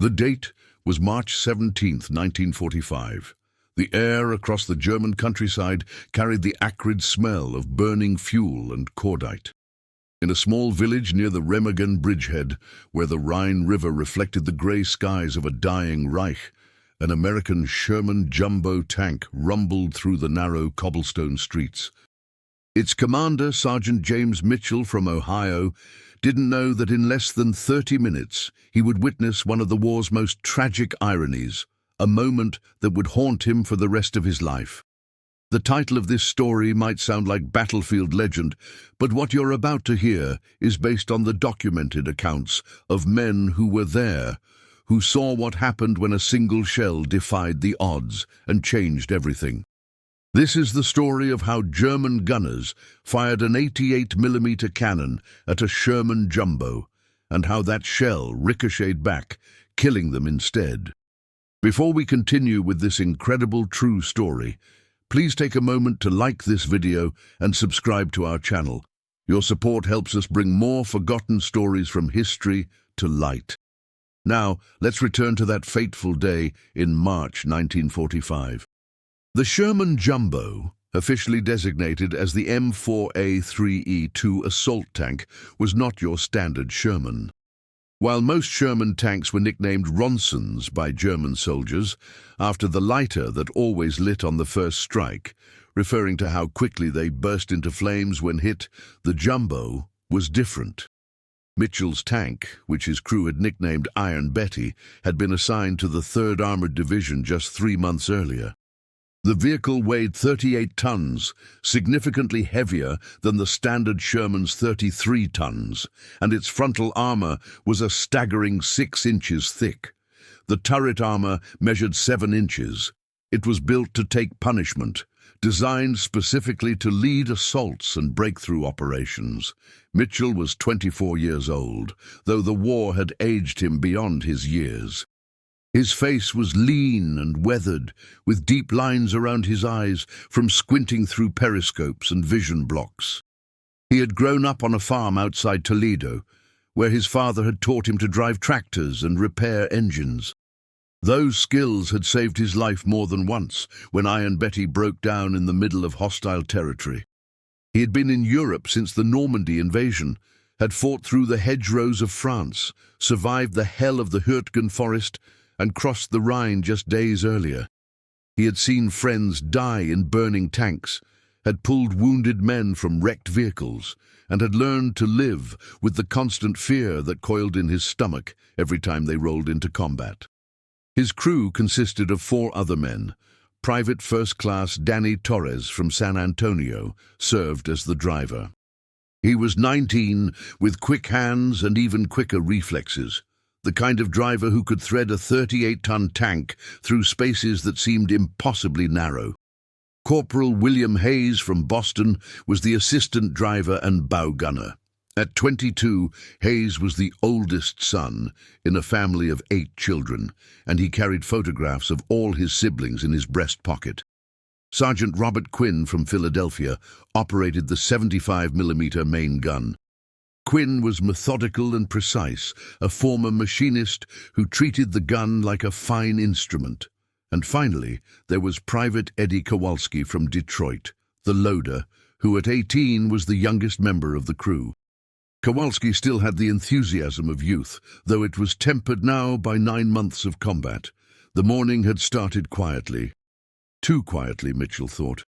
The date was March 17th, 1945. The air across the German countryside carried the acrid smell of burning fuel and cordite. In a small village near the Remagen bridgehead, where the Rhine River reflected the grey skies of a dying Reich, an American Sherman jumbo tank rumbled through the narrow cobblestone streets. Its commander, Sergeant James Mitchell from Ohio, didn't know that in less than 30 minutes he would witness one of the war's most tragic ironies, a moment that would haunt him for the rest of his life. The title of this story might sound like battlefield legend, but what you're about to hear is based on the documented accounts of men who were there, who saw what happened when a single shell defied the odds and changed everything. This is the story of how German gunners fired an 88mm cannon at a Sherman jumbo, and how that shell ricocheted back, killing them instead. Before we continue with this incredible true story, please take a moment to like this video and subscribe to our channel. Your support helps us bring more forgotten stories from history to light. Now, let's return to that fateful day in March 1945. The Sherman Jumbo, officially designated as the M4A3E2 assault tank, was not your standard Sherman. While most Sherman tanks were nicknamed Ronsons by German soldiers, after the lighter that always lit on the first strike, referring to how quickly they burst into flames when hit, the Jumbo was different. Mitchell's tank, which his crew had nicknamed Iron Betty, had been assigned to the 3rd Armored Division just 3 months earlier. The vehicle weighed 38 tons, significantly heavier than the standard Sherman's 33 tons, and its frontal armor was a staggering 6 inches thick. The turret armor measured 7 inches. It was built to take punishment, designed specifically to lead assaults and breakthrough operations. Mitchell was 24 years old, though the war had aged him beyond his years. His face was lean and weathered, with deep lines around his eyes from squinting through periscopes and vision blocks. He had grown up on a farm outside Toledo, where his father had taught him to drive tractors and repair engines. Those skills had saved his life more than once when Iron Betty broke down in the middle of hostile territory. He had been in Europe since the Normandy invasion, had fought through the hedgerows of France, survived the hell of the Hürtgen forest, and crossed the Rhine just days earlier. He had seen friends die in burning tanks, had pulled wounded men from wrecked vehicles, and had learned to live with the constant fear that coiled in his stomach every time they rolled into combat. His crew consisted of 4 other men. Private First Class Danny Torres from San Antonio served as the driver. He was 19, with quick hands and even quicker reflexes. The kind of driver who could thread a 38-ton tank through spaces that seemed impossibly narrow. Corporal William Hayes from Boston was the assistant driver and bow gunner. At 22, Hayes was the oldest son in a family of 8 children, and he carried photographs of all his siblings in his breast pocket. Sergeant Robert Quinn from Philadelphia operated the 75mm main gun. Quinn was methodical and precise, a former machinist who treated the gun like a fine instrument. And finally, there was Private Eddie Kowalski from Detroit, the loader, who at 18 was the youngest member of the crew. Kowalski still had the enthusiasm of youth, though it was tempered now by 9 months of combat. The morning had started quietly. Too quietly, Mitchell thought.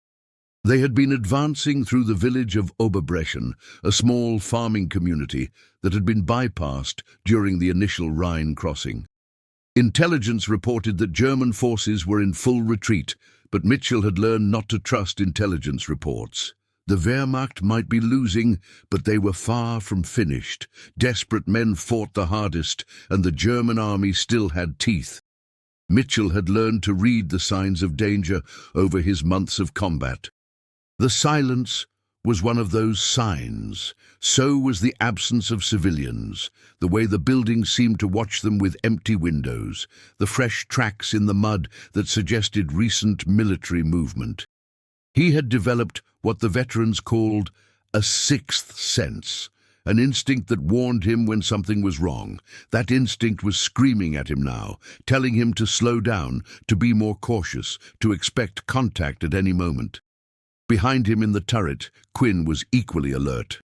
They had been advancing through the village of Oberbrechen, a small farming community that had been bypassed during the initial Rhine crossing. Intelligence reported that German forces were in full retreat, but Mitchell had learned not to trust intelligence reports. The Wehrmacht might be losing, but they were far from finished. Desperate men fought the hardest, and the German army still had teeth. Mitchell had learned to read the signs of danger over his months of combat. The silence was one of those signs. So was the absence of civilians, the way the buildings seemed to watch them with empty windows, the fresh tracks in the mud that suggested recent military movement. He had developed what the veterans called a sixth sense, an instinct that warned him when something was wrong. That instinct was screaming at him now, telling him to slow down, to be more cautious, to expect contact at any moment. Behind him in the turret, Quinn was equally alert.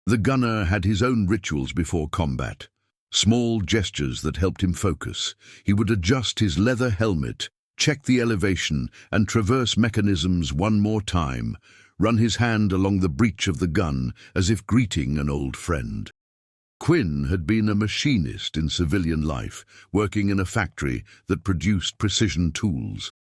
The gunner had his own rituals before combat, small gestures that helped him focus. He would adjust his leather helmet, check the elevation, and traverse mechanisms one more time, run his hand along the breech of the gun as if greeting an old friend. Quinn had been a machinist in civilian life, working in a factory that produced precision tools.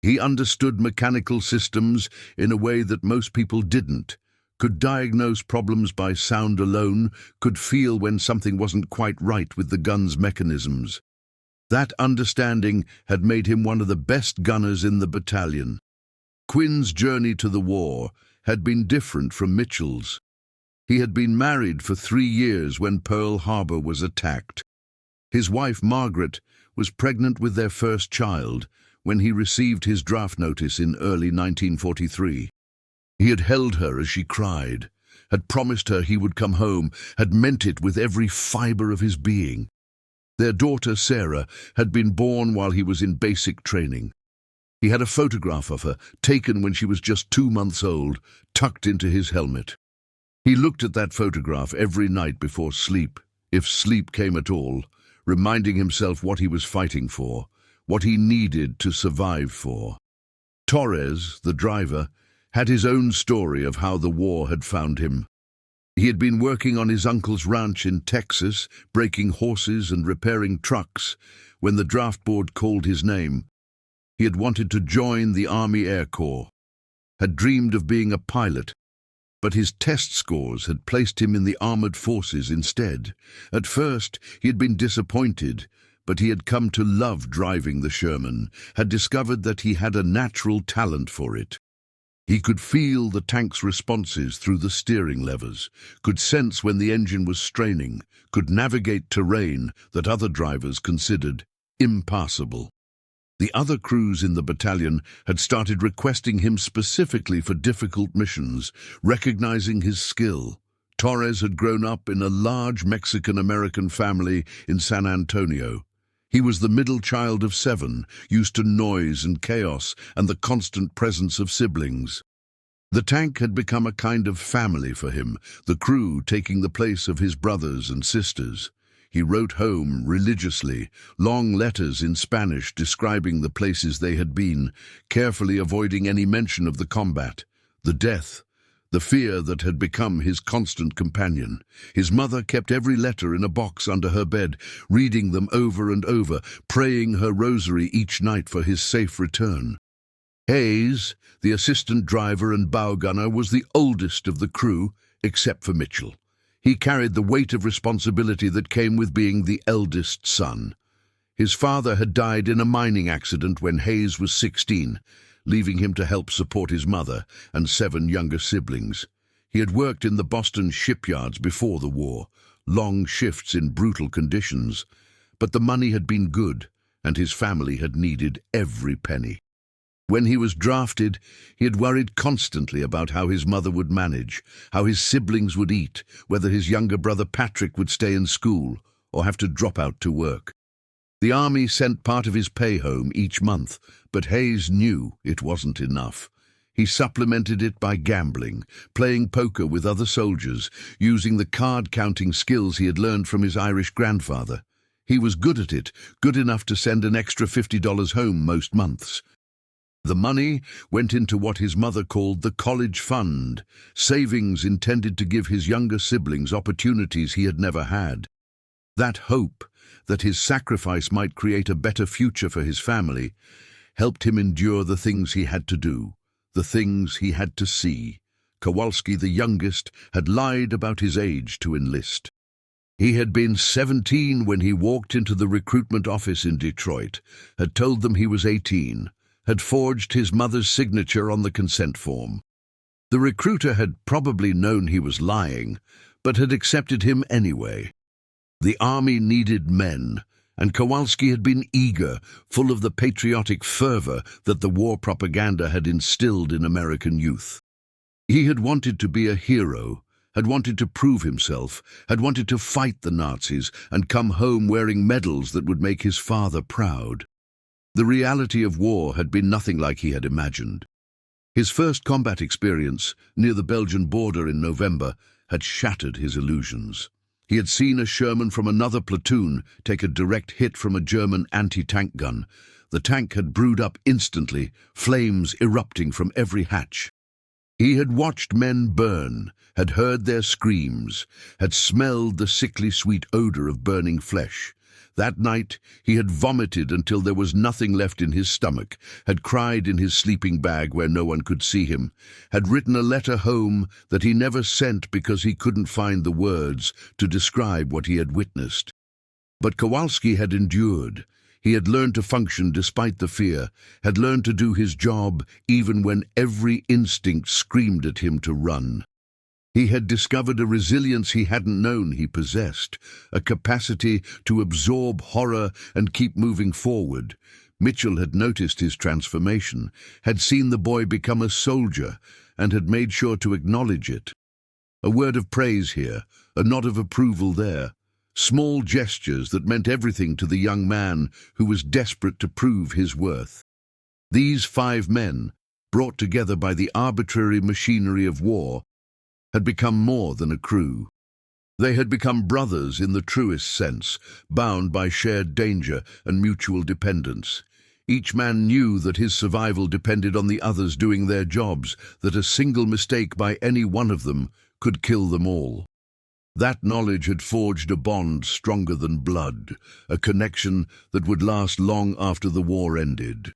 He understood mechanical systems in a way that most people didn't, could diagnose problems by sound alone, could feel when something wasn't quite right with the gun's mechanisms. That understanding had made him one of the best gunners in the battalion. Quinn's journey to the war had been different from Mitchell's. He had been married for 3 years when Pearl Harbor was attacked. His wife, Margaret, was pregnant with their first child when he received his draft notice in early 1943. He had held her as she cried, had promised her he would come home, had meant it with every fiber of his being. Their daughter, Sarah, had been born while he was in basic training. He had a photograph of her, taken when she was just 2 months old, tucked into his helmet. He looked at that photograph every night before sleep, if sleep came at all, reminding himself what he was fighting for, what he needed to survive for. Torres, the driver, had his own story of how the war had found him. He had been working on his uncle's ranch in Texas, breaking horses and repairing trucks, when the draft board called his name. He had wanted to join the Army Air Corps, had dreamed of being a pilot, but his test scores had placed him in the armored forces instead. At first, he had been disappointed, but he had come to love driving the Sherman, had discovered that he had a natural talent for it. He could feel the tank's responses through the steering levers, could sense when the engine was straining, could navigate terrain that other drivers considered impassable. The other crews in the battalion had started requesting him specifically for difficult missions, recognizing his skill. Torres had grown up in a large Mexican-American family in San Antonio. He was the middle child of 7, used to noise and chaos and the constant presence of siblings. The tank had become a kind of family for him, the crew taking the place of his brothers and sisters. He wrote home religiously, long letters in Spanish describing the places they had been, carefully avoiding any mention of the combat, the death, the fear that had become his constant companion. His mother kept every letter in a box under her bed, reading them over and over, praying her rosary each night for his safe return. Hayes, the assistant driver and bow gunner, was the oldest of the crew, except for Mitchell. He carried the weight of responsibility that came with being the eldest son. His father had died in a mining accident when Hayes was 16, leaving him to help support his mother and 7 younger siblings. He had worked in the Boston shipyards before the war, long shifts in brutal conditions, but the money had been good, and his family had needed every penny. When he was drafted, he had worried constantly about how his mother would manage, how his siblings would eat, whether his younger brother Patrick would stay in school or have to drop out to work. The army sent part of his pay home each month, but Hayes knew it wasn't enough. He supplemented it by gambling, playing poker with other soldiers, using the card-counting skills he had learned from his Irish grandfather. He was good at it, good enough to send an extra $50 home most months. The money went into what his mother called the college fund, savings intended to give his younger siblings opportunities he had never had. That hope that his sacrifice might create a better future for his family helped him endure the things he had to do, the things he had to see. Kowalski, the youngest, had lied about his age to enlist. He had been 17 when he walked into the recruitment office in Detroit, had told them he was 18, had forged his mother's signature on the consent form. The recruiter had probably known he was lying, but had accepted him anyway. The army needed men, and Kowalski had been eager, full of the patriotic fervor that the war propaganda had instilled in American youth. He had wanted to be a hero, had wanted to prove himself, had wanted to fight the Nazis and come home wearing medals that would make his father proud. The reality of war had been nothing like he had imagined. His first combat experience, near the Belgian border in November, had shattered his illusions. He had seen a Sherman from another platoon take a direct hit from a German anti-tank gun. The tank had brewed up instantly, flames erupting from every hatch. He had watched men burn, had heard their screams, had smelled the sickly sweet odor of burning flesh. That night he had vomited until there was nothing left in his stomach, had cried in his sleeping bag where no one could see him, had written a letter home that he never sent because he couldn't find the words to describe what he had witnessed. But Kowalski had endured. He had learned to function despite the fear, had learned to do his job even when every instinct screamed at him to run. He had discovered a resilience he hadn't known he possessed, a capacity to absorb horror and keep moving forward. Mitchell had noticed his transformation, had seen the boy become a soldier, and had made sure to acknowledge it. A word of praise here, a nod of approval there. Small gestures that meant everything to the young man who was desperate to prove his worth. These 5 men, brought together by the arbitrary machinery of war, had become more than a crew. They had become brothers in the truest sense, bound by shared danger and mutual dependence. Each man knew that his survival depended on the others doing their jobs, that a single mistake by any one of them could kill them all. That knowledge had forged a bond stronger than blood, a connection that would last long after the war ended.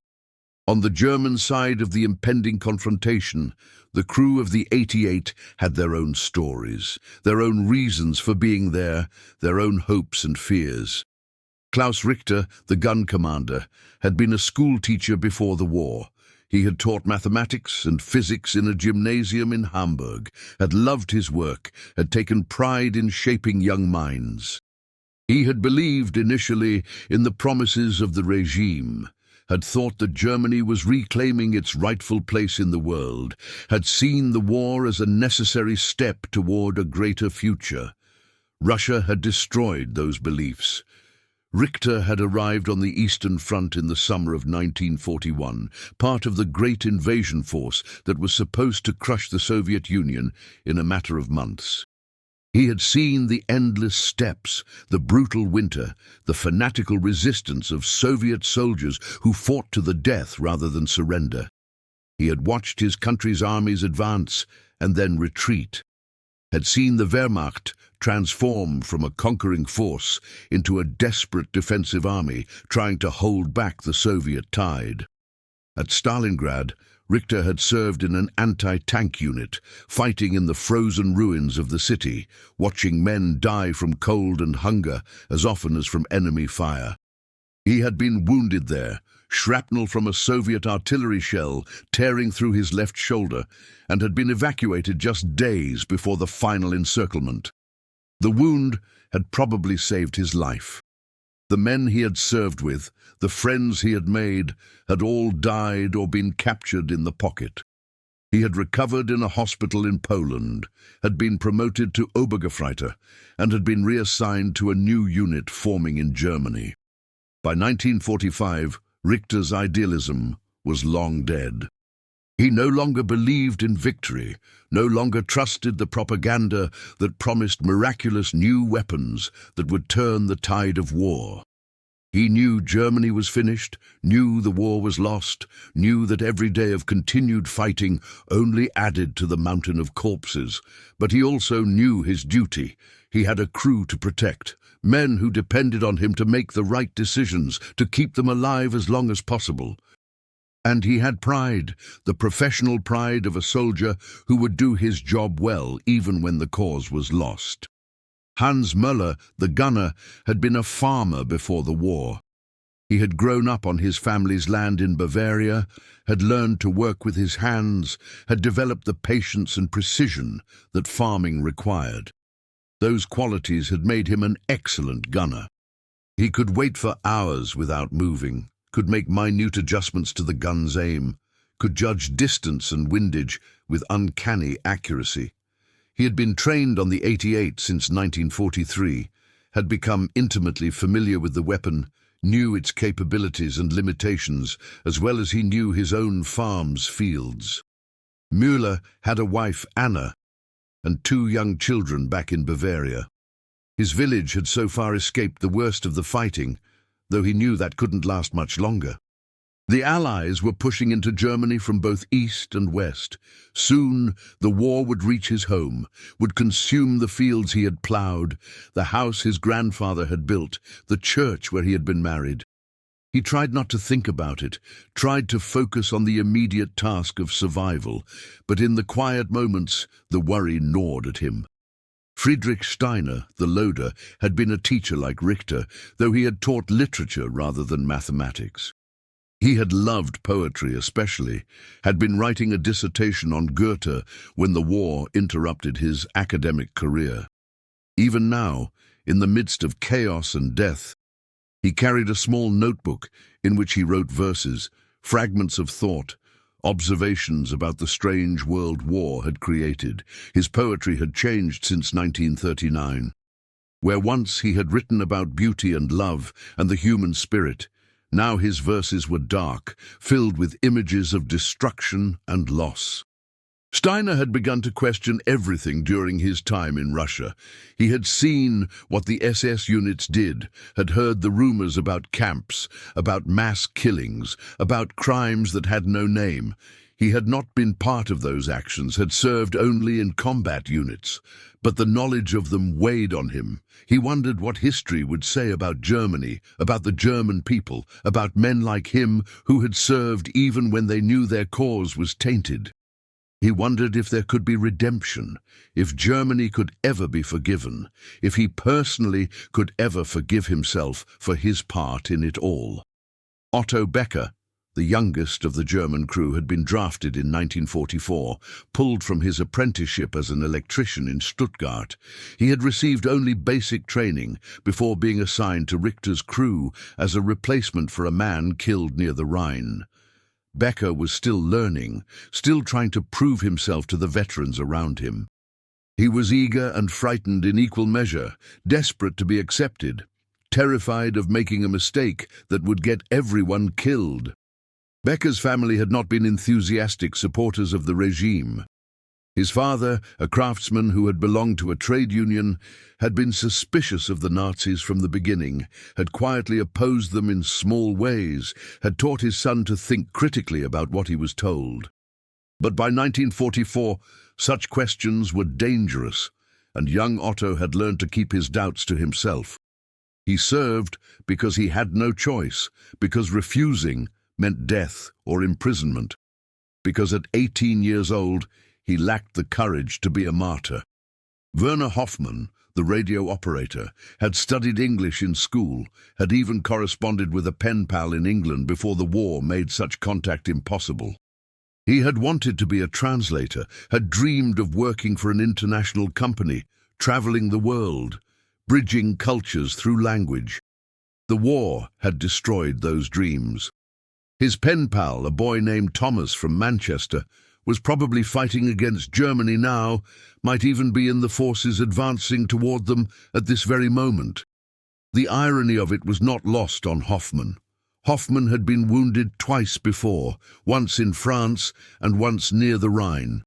On the German side of the impending confrontation, the crew of the 88 had their own stories, their own reasons for being there, their own hopes and fears. Klaus Richter, the gun commander, had been a school teacher before the war. He had taught mathematics and physics in a gymnasium in Hamburg, had loved his work, had taken pride in shaping young minds. He had believed initially in the promises of the regime, had thought that Germany was reclaiming its rightful place in the world, had seen the war as a necessary step toward a greater future. Russia had destroyed those beliefs. Richter had arrived on the Eastern Front in the summer of 1941, part of the great invasion force that was supposed to crush the Soviet Union in a matter of months. He had seen the endless steppes, the brutal winter, the fanatical resistance of Soviet soldiers who fought to the death rather than surrender. He had watched his country's armies advance and then retreat, had seen the Wehrmacht transform from a conquering force into a desperate defensive army trying to hold back the Soviet tide. At Stalingrad, Richter had served in an anti-tank unit, fighting in the frozen ruins of the city, watching men die from cold and hunger as often as from enemy fire. He had been wounded there, shrapnel from a Soviet artillery shell tearing through his left shoulder, and had been evacuated just days before the final encirclement. The wound had probably saved his life. The men he had served with, the friends he had made, had all died or been captured in the pocket. He had recovered in a hospital in Poland, had been promoted to Obergefreiter, and had been reassigned to a new unit forming in Germany. By 1945, Richter's idealism was long dead. He no longer believed in victory, no longer trusted the propaganda that promised miraculous new weapons that would turn the tide of war. He knew Germany was finished, knew the war was lost, knew that every day of continued fighting only added to the mountain of corpses, but he also knew his duty. He had a crew to protect, men who depended on him to make the right decisions, to keep them alive as long as possible. And he had pride, the professional pride of a soldier who would do his job well even when the cause was lost. Hans Möller, the gunner, had been a farmer before the war. He had grown up on his family's land in Bavaria, had learned to work with his hands, had developed the patience and precision that farming required. Those qualities had made him an excellent gunner. He could wait for hours without moving, could make minute adjustments to the gun's aim, could judge distance and windage with uncanny accuracy. He had been trained on the 88 since 1943, had become intimately familiar with the weapon, knew its capabilities and limitations, as well as he knew his own farm's fields. Müller had a wife, Anna, and 2 young children back in Bavaria. His village had so far escaped the worst of the fighting, though he knew that couldn't last much longer. The Allies were pushing into Germany from both east and west. Soon the war would reach his home, would consume the fields he had ploughed, the house his grandfather had built, the church where he had been married. He tried not to think about it, tried to focus on the immediate task of survival, but in the quiet moments the worry gnawed at him. Friedrich Steiner, the loader, had been a teacher like Richter, though he had taught literature rather than mathematics. He had loved poetry especially, had been writing a dissertation on Goethe when the war interrupted his academic career. Even now, in the midst of chaos and death, he carried a small notebook in which he wrote verses, fragments of thought, observations about the strange world war had created. His poetry had changed since 1939. Where once he had written about beauty and love and the human spirit, now his verses were dark, filled with images of destruction and loss. Steiner had begun to question everything during his time in Russia. He had seen what the SS units did, had heard the rumors about camps, about mass killings, about crimes that had no name. He had not been part of those actions, had served only in combat units, but the knowledge of them weighed on him. He wondered what history would say about Germany, about the German people, about men like him who had served even when they knew their cause was tainted. He wondered if there could be redemption, if Germany could ever be forgiven, if he personally could ever forgive himself for his part in it all. Otto Becker, the youngest of the German crew, had been drafted in 1944, pulled from his apprenticeship as an electrician in Stuttgart. He had received only basic training before being assigned to Richter's crew as a replacement for a man killed near the Rhine. Becker was still learning, still trying to prove himself to the veterans around him. He was eager and frightened in equal measure, desperate to be accepted, terrified of making a mistake that would get everyone killed. Becker's family had not been enthusiastic supporters of the regime. His father, a craftsman who had belonged to a trade union, had been suspicious of the Nazis from the beginning, had quietly opposed them in small ways, had taught his son to think critically about what he was told. But by 1944, such questions were dangerous, and young Otto had learned to keep his doubts to himself. He served because he had no choice, because refusing meant death or imprisonment, because at 18 years old he lacked the courage to be a martyr. Werner Hoffmann, the radio operator, had studied English in school, had even corresponded with a pen pal in England before the war made such contact impossible. He had wanted to be a translator, had dreamed of working for an international company, traveling the world, bridging cultures through language. The war had destroyed those dreams. His pen pal, a boy named Thomas from Manchester, was probably fighting against Germany now, might even be in the forces advancing toward them at this very moment. The irony of it was not lost on Hoffmann. Hoffmann had been wounded twice before, once in France and once near the Rhine.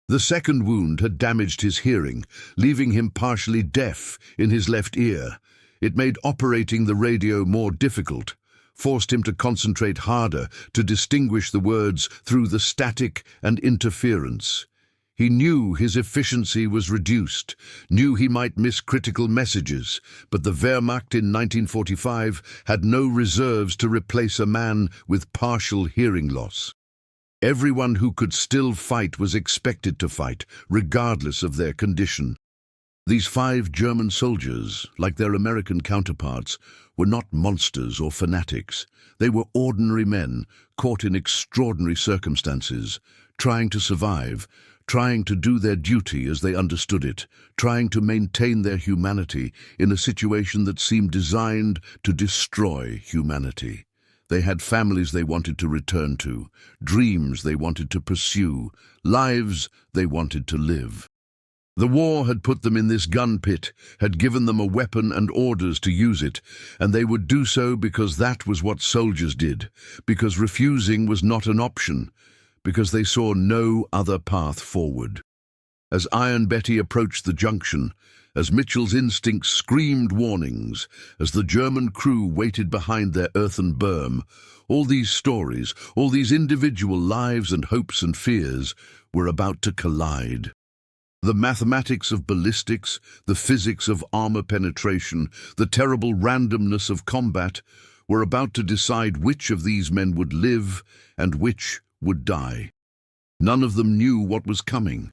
The second wound had damaged his hearing, leaving him partially deaf in his left ear. It made operating the radio more difficult, forced him to concentrate harder, to distinguish the words through the static and interference. He knew his efficiency was reduced, knew he might miss critical messages, but the Wehrmacht in 1945 had no reserves to replace a man with partial hearing loss. Everyone who could still fight was expected to fight, regardless of their condition. These 5 German soldiers, like their American counterparts, were not monsters or fanatics. They were ordinary men, caught in extraordinary circumstances, trying to survive, trying to do their duty as they understood it, trying to maintain their humanity in a situation that seemed designed to destroy humanity. They had families they wanted to return to, dreams they wanted to pursue, lives they wanted to live. The war had put them in this gun pit, had given them a weapon and orders to use it, and they would do so because that was what soldiers did, because refusing was not an option, because they saw no other path forward. As Iron Betty approached the junction, as Mitchell's instincts screamed warnings, as the German crew waited behind their earthen berm, all these stories, all these individual lives and hopes and fears were about to collide. The mathematics of ballistics, the physics of armor penetration, the terrible randomness of combat were about to decide which of these men would live and which would die. None of them knew what was coming.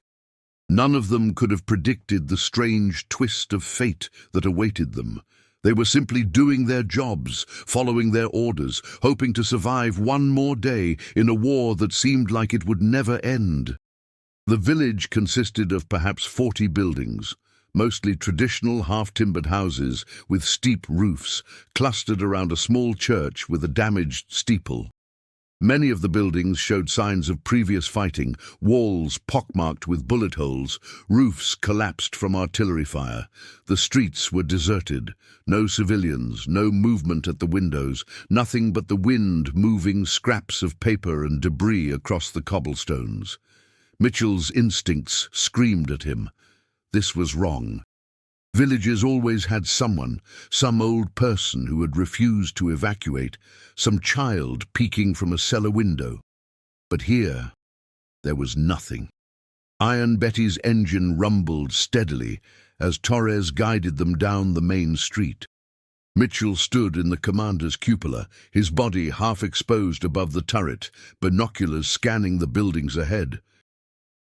None of them could have predicted the strange twist of fate that awaited them. They were simply doing their jobs, following their orders, hoping to survive one more day in a war that seemed like it would never end. The village consisted of perhaps 40 buildings, mostly traditional half-timbered houses with steep roofs, clustered around a small church with a damaged steeple. Many of the buildings showed signs of previous fighting, walls pockmarked with bullet holes, roofs collapsed from artillery fire. The streets were deserted, no civilians, no movement at the windows, nothing but the wind moving scraps of paper and debris across the cobblestones. Mitchell's instincts screamed at him. This was wrong. Villages always had someone, some old person who had refused to evacuate, some child peeking from a cellar window. But here, there was nothing. Iron Betty's engine rumbled steadily as Torres guided them down the main street. Mitchell stood in the commander's cupola, his body half exposed above the turret, binoculars scanning the buildings ahead.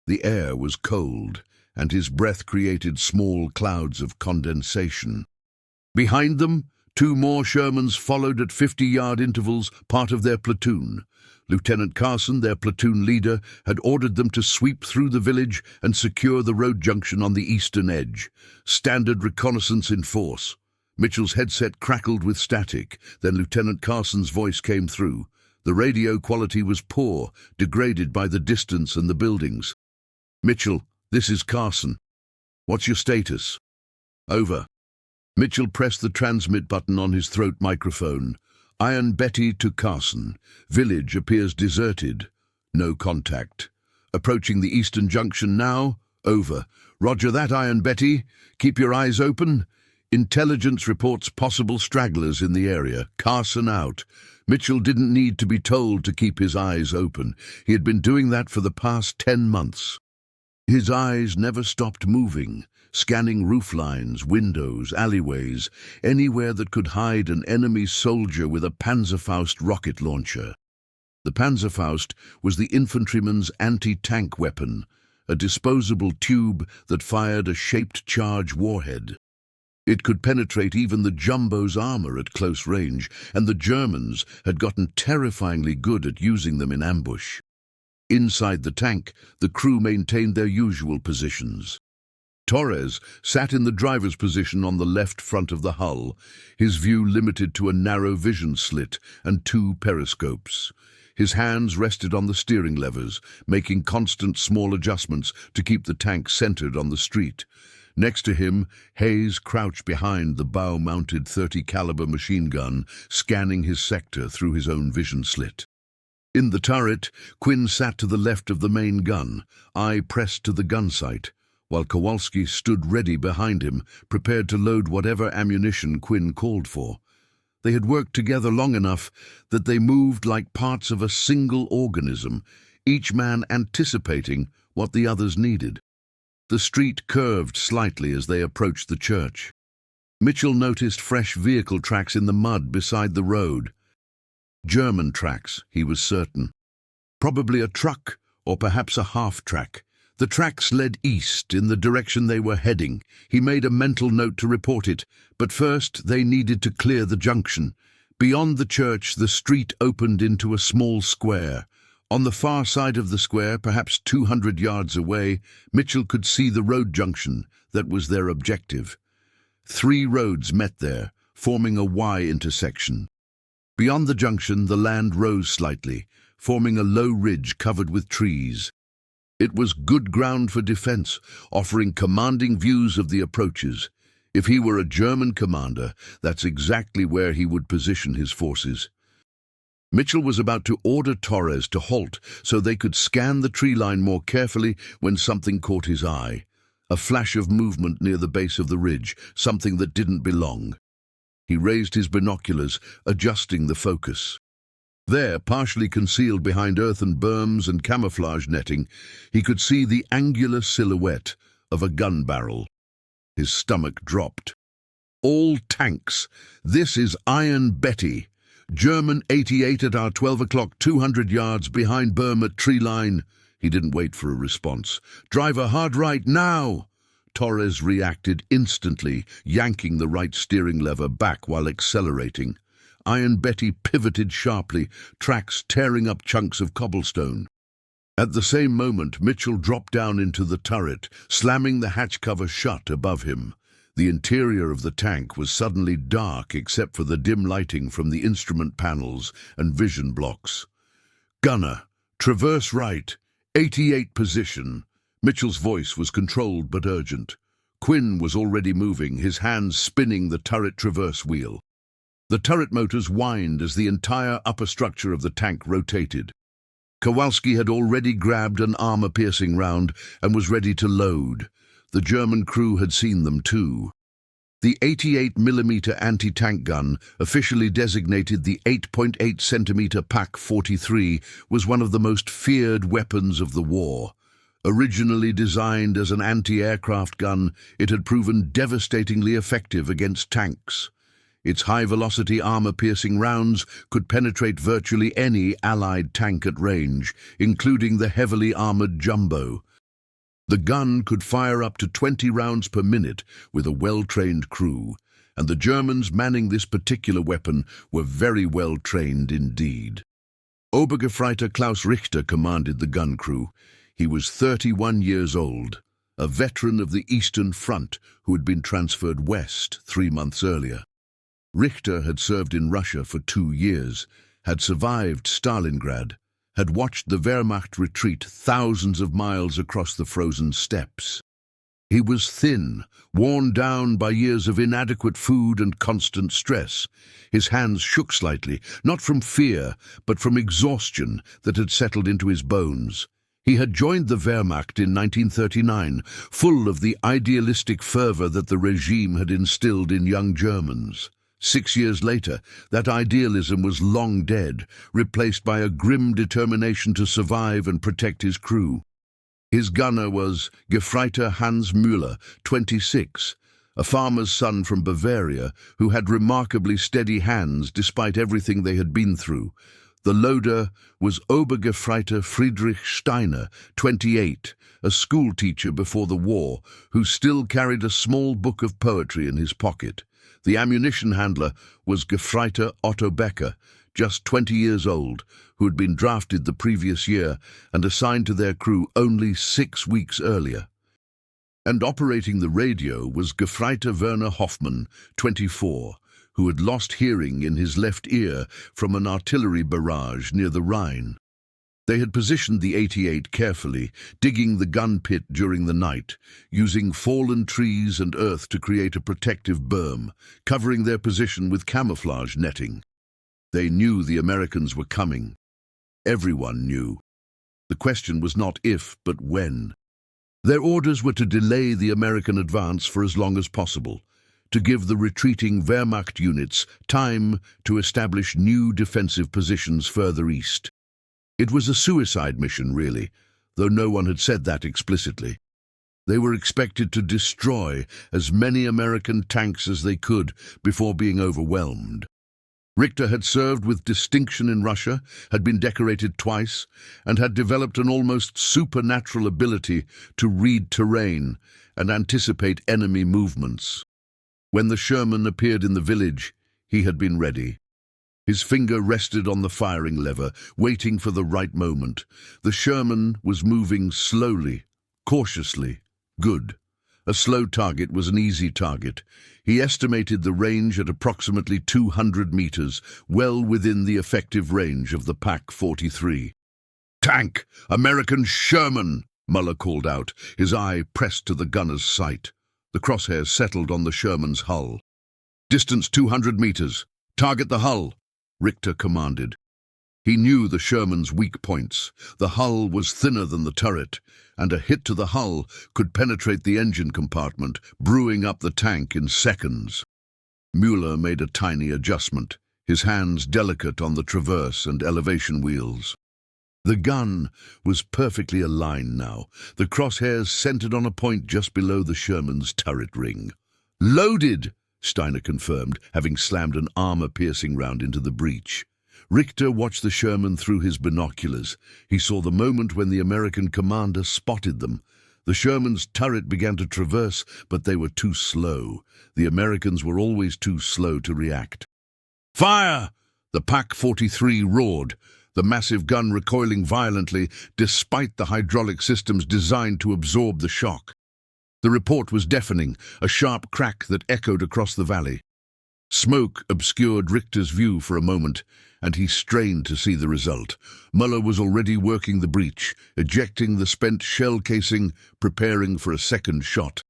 The air was cold, and his breath created small clouds of condensation. Behind them, 2 more Shermans followed at 50-yard intervals, part of their platoon. Lieutenant Carson, their platoon leader, had ordered them to sweep through the village and secure the road junction on the eastern edge. Standard reconnaissance in force. Mitchell's headset crackled with static, then Lieutenant Carson's voice came through. The radio quality was poor, degraded by the distance and the buildings. "Mitchell, this is Carson. What's your status?" "Over." Mitchell pressed the transmit button on his throat microphone. "Iron Betty to Carson. Village appears deserted. No contact. Approaching the eastern junction now. Over. Roger that, Iron Betty. Keep your eyes open. Intelligence reports possible stragglers in the area. Carson out." Mitchell didn't need to be told to keep his eyes open. He had been doing that for the past 10 months. His eyes never stopped moving, scanning rooflines, windows, alleyways, anywhere that could hide an enemy soldier with a Panzerfaust rocket launcher. The Panzerfaust was the infantryman's anti-tank weapon, a disposable tube that fired a shaped charge warhead. It could penetrate even the Jumbo's armor at close range, and the Germans had gotten terrifyingly good at using them in ambush. Inside the tank, the crew maintained their usual positions. Torres sat in the driver's position on the left front of the hull, his view limited to a narrow vision slit and 2 periscopes. His hands rested on the steering levers, making constant small adjustments to keep the tank centered on the street. Next to him, Hayes crouched behind the bow-mounted 30 caliber machine gun, scanning his sector through his own vision slit. In the turret, Quinn sat to the left of the main gun, eye pressed to the gun sight, while Kowalski stood ready behind him, prepared to load whatever ammunition Quinn called for. They had worked together long enough that they moved like parts of a single organism, each man anticipating what the others needed. The street curved slightly as they approached the church. Mitchell noticed fresh vehicle tracks in the mud beside the road. German tracks, he was certain. Probably a truck, or perhaps a half-track. The tracks led east, in the direction they were heading. He made a mental note to report it, but first they needed to clear the junction. Beyond the church, the street opened into a small square. On the far side of the square, perhaps 200 yards away, Mitchell could see the road junction that was their objective. 3 roads met there, forming a Y intersection. Beyond the junction, the land rose slightly, forming a low ridge covered with trees. It was good ground for defense, offering commanding views of the approaches. If he were a German commander, that's exactly where he would position his forces. Mitchell was about to order Torres to halt so they could scan the tree line more carefully when something caught his eye. A flash of movement near the base of the ridge, something that didn't belong. He raised his binoculars, adjusting the focus. There, partially concealed behind earthen berms and camouflage netting, he could see the angular silhouette of a gun barrel. His stomach dropped. All tanks. This is Iron Betty. German 88 at our 12 o'clock, 200 yards behind berm at tree line. He didn't wait for a response. Driver hard right now! Torres reacted instantly, yanking the right steering lever back while accelerating. Iron Betty pivoted sharply, tracks tearing up chunks of cobblestone. At the same moment, Mitchell dropped down into the turret, slamming the hatch cover shut above him. The interior of the tank was suddenly dark except for the dim lighting from the instrument panels and vision blocks. Gunner, traverse right, 88 position. Mitchell's voice was controlled but urgent. Quinn was already moving, his hands spinning the turret traverse wheel. The turret motors whined as the entire upper structure of the tank rotated. Kowalski had already grabbed an armor-piercing round and was ready to load. The German crew had seen them too. The 88mm anti-tank gun, officially designated the 8.8cm PaK-43, was one of the most feared weapons of the war. Originally designed as an anti-aircraft gun, it had proven devastatingly effective against tanks. Its high-velocity armor-piercing rounds could penetrate virtually any Allied tank at range, including the heavily armored Jumbo. The gun could fire up to 20 rounds per minute with a well-trained crew, and the Germans manning this particular weapon were very well-trained indeed. Obergefreiter Klaus Richter commanded the gun crew. He was 31 years old, a veteran of the Eastern Front who had been transferred west 3 months earlier. Richter had served in Russia for 2 years, had survived Stalingrad, had watched the Wehrmacht retreat thousands of miles across the frozen steppes. He was thin, worn down by years of inadequate food and constant stress. His hands shook slightly, not from fear, but from exhaustion that had settled into his bones. He had joined the Wehrmacht in 1939, full of the idealistic fervor that the regime had instilled in young Germans. 6 years later, that idealism was long dead, replaced by a grim determination to survive and protect his crew. His gunner was Gefreiter Hans Müller, 26, a farmer's son from Bavaria who had remarkably steady hands despite everything they had been through. The loader was Obergefreiter Friedrich Steiner, 28, a schoolteacher before the war, who still carried a small book of poetry in his pocket. The ammunition handler was Gefreiter Otto Becker, just 20 years old, who had been drafted the previous year and assigned to their crew only 6 weeks earlier. And operating the radio was Gefreiter Werner Hoffmann, 24, who had lost hearing in his left ear from an artillery barrage near the Rhine. They had positioned the 88 carefully, digging the gun pit during the night, using fallen trees and earth to create a protective berm, covering their position with camouflage netting. They knew the Americans were coming. Everyone knew. The question was not if, but when. Their orders were to delay the American advance for as long as possible, to give the retreating Wehrmacht units time to establish new defensive positions further east. It was a suicide mission, really, though no one had said that explicitly. They were expected to destroy as many American tanks as they could before being overwhelmed. Richter had served with distinction in Russia, had been decorated twice, and had developed an almost supernatural ability to read terrain and anticipate enemy movements. When the Sherman appeared in the village, he had been ready. His finger rested on the firing lever, waiting for the right moment. The Sherman was moving slowly, cautiously. Good. A slow target was an easy target. He estimated the range at approximately 200 meters, well within the effective range of the PaK-43. Tank! American Sherman! Muller called out, his eye pressed to the gunner's sight. The crosshairs settled on the Sherman's hull. "Distance 200 meters. Target the hull," Richter commanded. He knew the Sherman's weak points. The hull was thinner than the turret, and a hit to the hull could penetrate the engine compartment, brewing up the tank in seconds. Mueller made a tiny adjustment, his hands delicate on the traverse and elevation wheels. The gun was perfectly aligned now, the crosshairs centered on a point just below the Sherman's turret ring. "Loaded," Steiner confirmed, having slammed an armor-piercing round into the breech. Richter watched the Sherman through his binoculars. He saw the moment when the American commander spotted them. The Sherman's turret began to traverse, but they were too slow. The Americans were always too slow to react. "Fire!" The PaK-43 roared, the massive gun recoiling violently despite the hydraulic systems designed to absorb the shock. The report was deafening, a sharp crack that echoed across the valley. Smoke obscured Richter's view for a moment, and he strained to see the result. Muller was already working the breech, ejecting the spent shell casing, preparing for a second shot.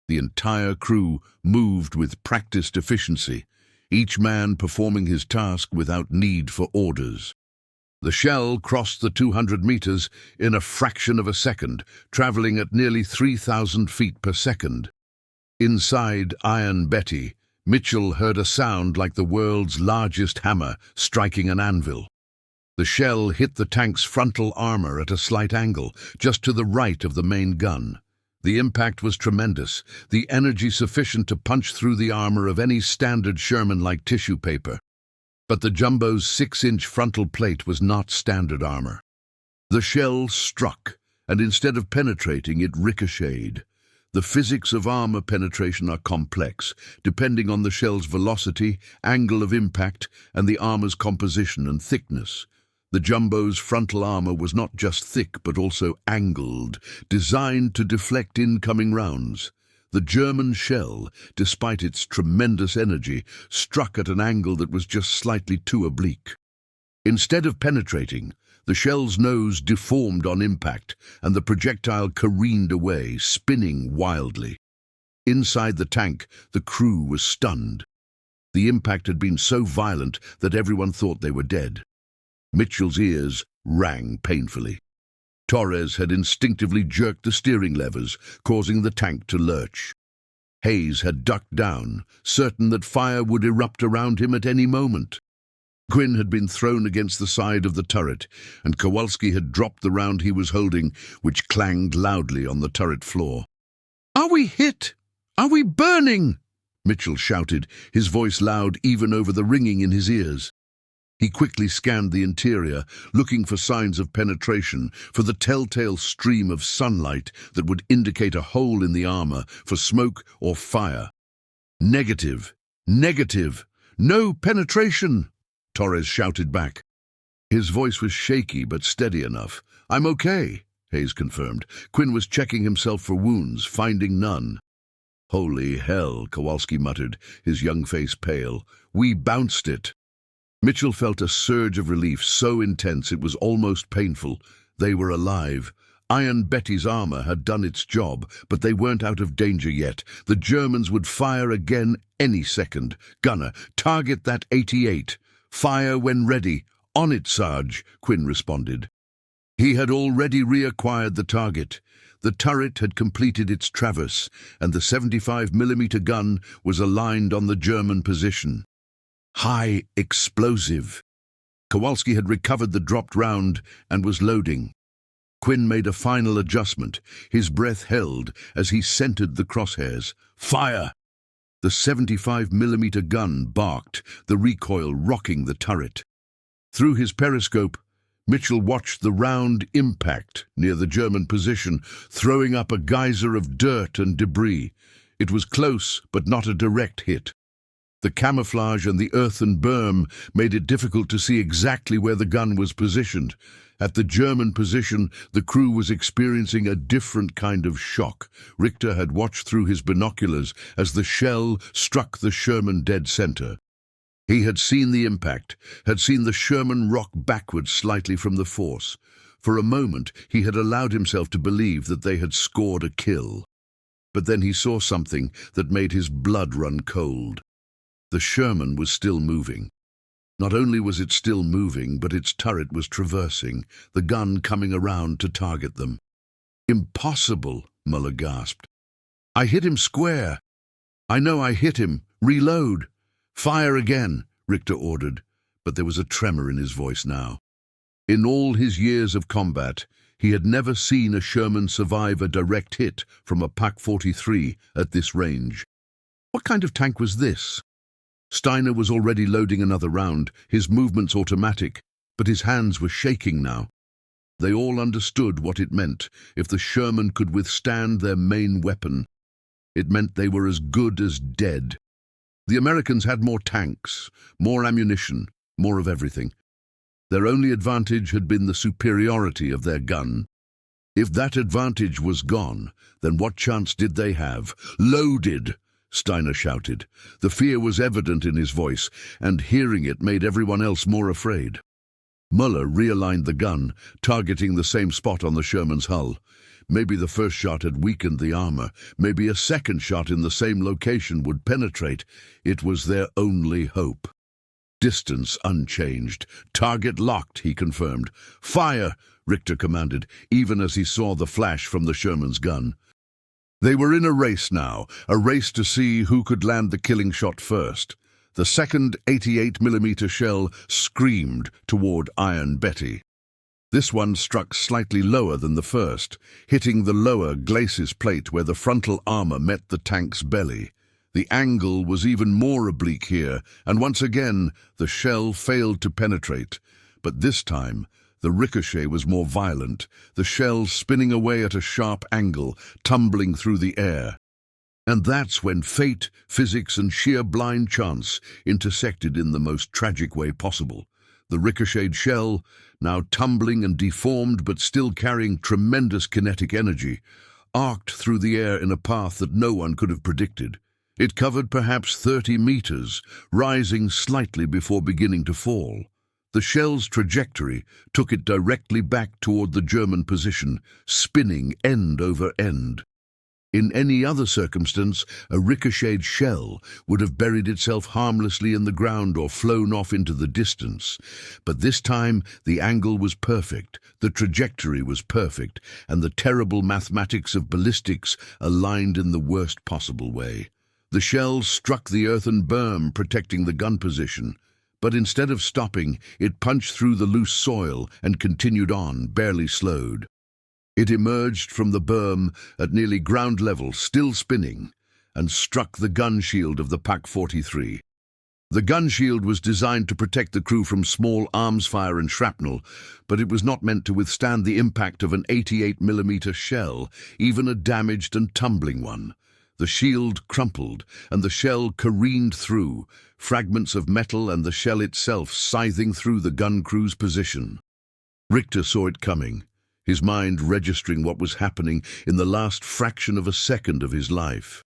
The entire crew moved with practiced efficiency, each man performing his task without need for orders. The shell crossed the 200 meters in a fraction of a second, traveling at nearly 3,000 feet per second. Inside Iron Betty, Mitchell heard a sound like the world's largest hammer striking an anvil. The shell hit the tank's frontal armor at a slight angle, just to the right of the main gun. The impact was tremendous, the energy sufficient to punch through the armor of any standard Sherman like tissue paper. But the Jumbo's 6-inch frontal plate was not standard armor. The shell struck, and instead of penetrating, it ricocheted. The physics of armor penetration are complex, depending on the shell's velocity, angle of impact, and the armor's composition and thickness. The Jumbo's frontal armor was not just thick but also angled, designed to deflect incoming rounds. The German shell, despite its tremendous energy, struck at an angle that was just slightly too oblique. Instead of penetrating, the shell's nose deformed on impact, and the projectile careened away, spinning wildly. Inside the tank, the crew was stunned. The impact had been so violent that everyone thought they were dead. Mitchell's ears rang painfully. Torres had instinctively jerked the steering levers, causing the tank to lurch. Hayes had ducked down, certain that fire would erupt around him at any moment. Quinn had been thrown against the side of the turret, and Kowalski had dropped the round he was holding, which clanged loudly on the turret floor. "Are we hit? Are we burning?" Mitchell shouted, his voice loud even over the ringing in his ears. He quickly scanned the interior, looking for signs of penetration, for the telltale stream of sunlight that would indicate a hole in the armor, for smoke or fire. "Negative! Negative! No penetration!" Torres shouted back. His voice was shaky but steady enough. "I'm okay," Hayes confirmed. Quinn was checking himself for wounds, finding none. "Holy hell," Kowalski muttered, his young face pale. "We bounced it." Mitchell felt a surge of relief so intense it was almost painful. They were alive. Iron Betty's armor had done its job, but they weren't out of danger yet. The Germans would fire again any second. "Gunner, target that 88. Fire when ready." "On it, Sarge," Quinn responded. He had already reacquired the target. The turret had completed its traverse, and the 75mm gun was aligned on the German position. High explosive. Kowalski had recovered the dropped round and was loading. Quinn made a final adjustment, his breath held as he centered the crosshairs. "Fire!" The 75mm gun barked, the recoil rocking the turret. Through his periscope, Mitchell watched the round impact near the German position, throwing up a geyser of dirt and debris. It was close, but not a direct hit. The camouflage and the earthen berm made it difficult to see exactly where the gun was positioned. At the German position, the crew was experiencing a different kind of shock. Richter had watched through his binoculars as the shell struck the Sherman dead center. He had seen the impact, had seen the Sherman rock backwards slightly from the force. For a moment, he had allowed himself to believe that they had scored a kill. But then he saw something that made his blood run cold. The Sherman was still moving. Not only was it still moving, but its turret was traversing, the gun coming around to target them. "Impossible," Muller gasped. "I hit him square." "I know I hit him. Reload." "Fire again," Richter ordered, but there was a tremor in his voice now. In all his years of combat, he had never seen a Sherman survive a direct hit from a Pak-43 at this range. What kind of tank was this? Steiner was already loading another round, his movements automatic, but his hands were shaking now. They all understood what it meant. If the Sherman could withstand their main weapon, it meant they were as good as dead. The Americans had more tanks, more ammunition, more of everything. Their only advantage had been the superiority of their gun. If that advantage was gone, then what chance did they have? "Loaded!" Steiner shouted. The fear was evident in his voice, and hearing it made everyone else more afraid. Muller realigned the gun, targeting the same spot on the Sherman's hull. Maybe the first shot had weakened the armor. Maybe a second shot in the same location would penetrate. It was their only hope. Distance unchanged. "Target locked," he confirmed. "Fire!" Richter commanded, even as he saw the flash from the Sherman's gun. They were in a race now, a race to see who could land the killing shot first. The second 88mm shell screamed toward Iron Betty. This one struck slightly lower than the first, hitting the lower glacis plate where the frontal armor met the tank's belly. The angle was even more oblique here, and once again the shell failed to penetrate. But this time, the ricochet was more violent, the shell spinning away at a sharp angle, tumbling through the air. And that's when fate, physics, and sheer blind chance intersected in the most tragic way possible. The ricocheted shell, now tumbling and deformed but still carrying tremendous kinetic energy, arced through the air in a path that no one could have predicted. It covered perhaps 30 meters, rising slightly before beginning to fall. The shell's trajectory took it directly back toward the German position, spinning end over end. In any other circumstance, a ricocheted shell would have buried itself harmlessly in the ground or flown off into the distance. But this time, the angle was perfect, the trajectory was perfect, and the terrible mathematics of ballistics aligned in the worst possible way. The shell struck the earthen berm protecting the gun position. But instead of stopping, it punched through the loose soil and continued on, barely slowed. It emerged from the berm at nearly ground level, still spinning, and struck the gun shield of the Pak-43. The gun shield was designed to protect the crew from small arms fire and shrapnel, but it was not meant to withstand the impact of an 88mm shell, even a damaged and tumbling one. The shield crumpled, and the shell careened through, fragments of metal and the shell itself scything through the gun crew's position. Richter saw it coming, his mind registering what was happening in the last fraction of a second of his life.